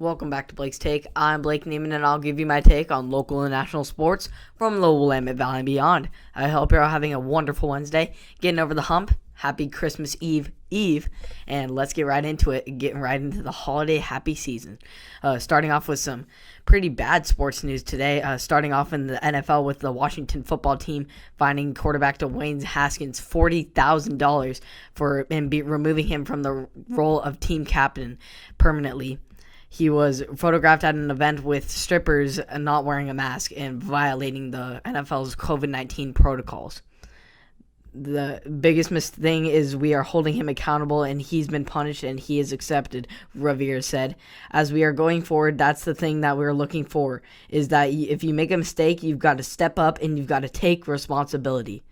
Welcome back to Blake's Take. I'm Blake Neiman, and I'll give you my take on local and national sports from the Willamette Valley and beyond. I hope you're all having a wonderful Wednesday, getting over the hump. Happy Christmas Eve, and let's get right into it, getting right into the holiday happy season. Starting off with some pretty bad sports news today. Starting off in the NFL with the Washington football team finding quarterback Dwayne Haskins $40,000 for removing him from the role of team captain permanently. He was photographed at an event with strippers not wearing a mask and violating the NFL's COVID-19 protocols. The biggest thing is we are holding him accountable, and he's been punished and he is accepted, Revere said. As we are going forward, that's the thing that we're looking for, is that if you make a mistake, you've got to step up and you've got to take responsibility.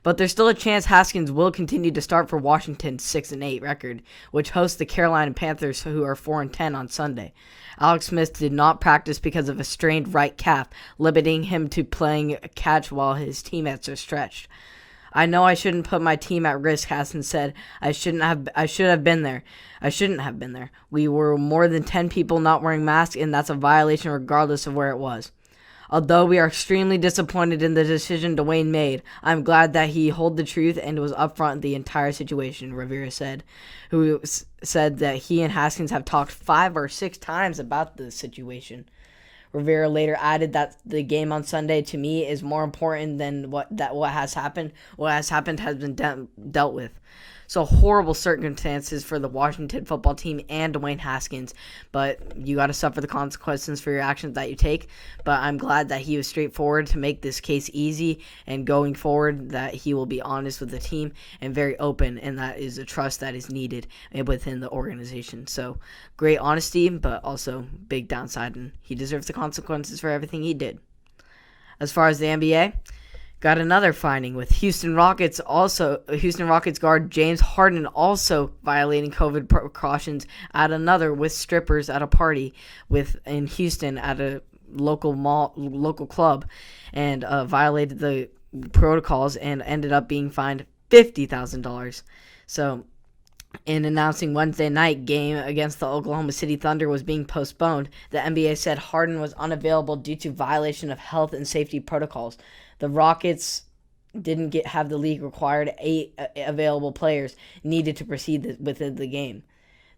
But there's still a chance Haskins will continue to start for Washington's 6-8 record, which hosts the Carolina Panthers, who are 4-10 on Sunday. Alex Smith did not practice because of a strained right calf, limiting him to playing catch while his teammates are stretched. I know I shouldn't put my team at risk, Haskins said. I should have been there. I shouldn't have been there. We were more than 10 people not wearing masks, and that's a violation regardless of where it was. Although we are extremely disappointed in the decision Dwayne made, I'm glad that he told the truth and was upfront in the entire situation, Rivera said, who said that he and Haskins have talked 5 or 6 times about the situation. Rivera later added that the game on Sunday, to me, is more important than what has happened. What has happened has been dealt with. So horrible circumstances for the Washington football team and Dwayne Haskins, but you got to suffer the consequences for your actions that you take. But I'm glad that he was straightforward to make this case easy, and going forward that he will be honest with the team and very open, and that is a trust that is needed within the organization. So great honesty, but also big downside, and he deserves the consequences for everything he did. As far as the NBA, got another finding with Houston Rockets guard James Harden also violating COVID precautions at another with strippers at a party in Houston at a local club, and violated the protocols and ended up being fined $50,000. So, in announcing Wednesday night game against the Oklahoma City Thunder was being postponed, the NBA said Harden was unavailable due to violation of health and safety protocols. The Rockets didn't have the league required 8 available players needed to proceed with the game.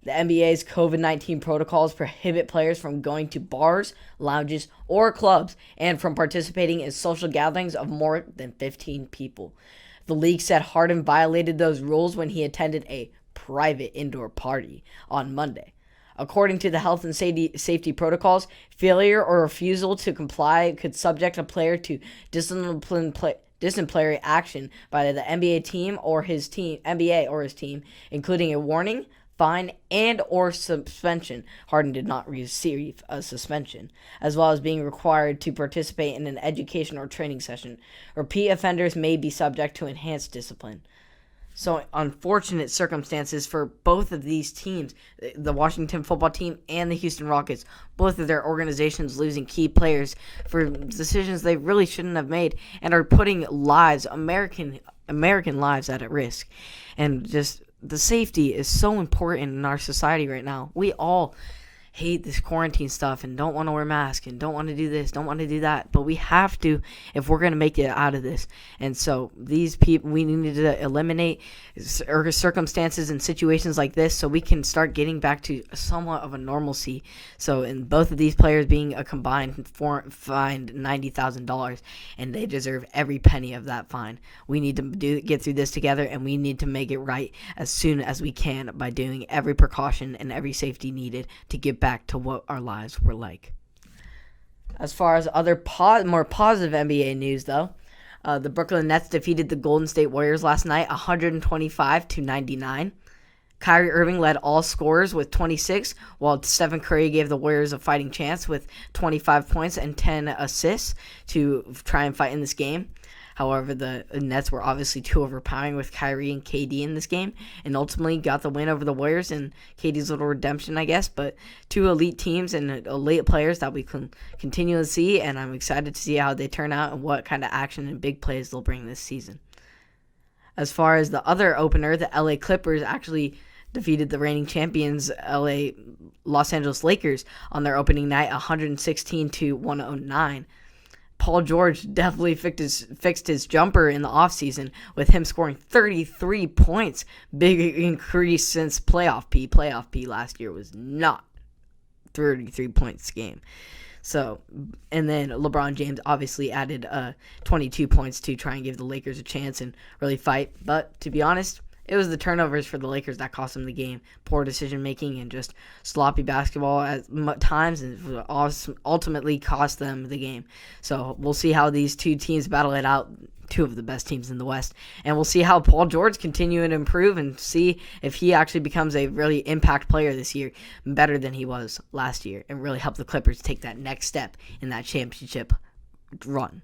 The NBA's COVID-19 protocols prohibit players from going to bars, lounges, or clubs, and from participating in social gatherings of more than 15 people. The league said Harden violated those rules when he attended a private indoor party on Monday. According to the health and safety protocols, failure or refusal to comply could subject a player to disciplinary action by the NBA or his team, including a warning, fine, and or suspension. Harden did not receive a suspension, as well as being required to participate in an education or training session. Repeat offenders may be subject to enhanced discipline. So unfortunate circumstances for both of these teams, the Washington football team and the Houston Rockets, both of their organizations losing key players for decisions they really shouldn't have made, and are putting American lives at risk. And just the safety is so important in our society right now. We all hate this quarantine stuff and don't want to wear masks and don't want to do this, don't want to do that. But we have to if we're going to make it out of this. And so these people, we need to eliminate circumstances and situations like this so we can start getting back to somewhat of a normalcy. So in both of these players being a combined fined $90,000, and they deserve every penny of that fine. We need to get through this together, and we need to make it right as soon as we can by doing every precaution and every safety needed to get back to what our lives were like. As far as other more positive NBA news, though, the Brooklyn Nets defeated the Golden State Warriors last night 125-99. Kyrie Irving led all scorers with 26, while Stephen Curry gave the Warriors a fighting chance with 25 points and 10 assists to try and fight in this game. However, the Nets were obviously too overpowering with Kyrie and KD in this game, and ultimately got the win over the Warriors and KD's little redemption, I guess. But 2 elite teams and elite players that we can continue to see, and I'm excited to see how they turn out and what kind of action and big plays they'll bring this season. As far as the other opener, the LA Clippers actually defeated the reigning champions Los Angeles Lakers on their opening night, 116-109. Paul George definitely fixed his jumper in the offseason, with him scoring 33 points. Big increase since playoff P. Playoff P last year was not 33 points a game. So, and then LeBron James obviously added 22 points to try and give the Lakers a chance and really fight. But to be honest, it was the turnovers for the Lakers that cost them the game. Poor decision-making and just sloppy basketball at times, and ultimately cost them the game. So we'll see how these two teams battle it out, two of the best teams in the West. And we'll see how Paul George continue to improve and see if he actually becomes a really impact player this year, better than he was last year, and really help the Clippers take that next step in that championship run.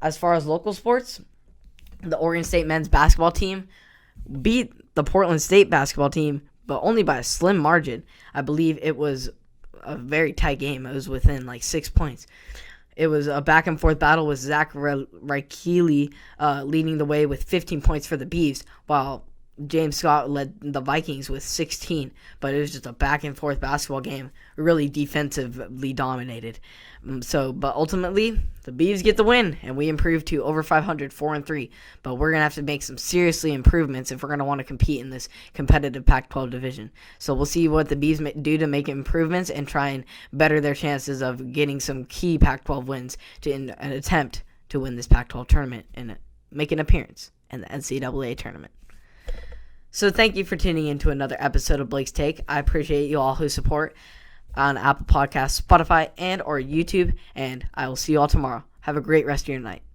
As far as local sports, the Oregon State men's basketball team beat the Portland State basketball team, but only by a slim margin. I believe it was a very tight game. It was within like 6 points. It was a back-and-forth battle with Zach Rykele leading the way with 15 points for the Beavs, while James Scott led the Vikings with 16. But it was just a back-and-forth basketball game, really defensively dominated. But ultimately, the Beavs get the win, and we improve to over 500, 4-3. But we're going to have to make some seriously improvements if we're going to want to compete in this competitive Pac-12 division. So we'll see what the Beavs do to make improvements and try and better their chances of getting some key Pac-12 wins in an attempt to win this Pac-12 tournament and make an appearance in the NCAA tournament. So thank you for tuning in to another episode of Blake's Take. I appreciate you all who support on Apple Podcasts, Spotify, and or YouTube, and I will see you all tomorrow. Have a great rest of your night.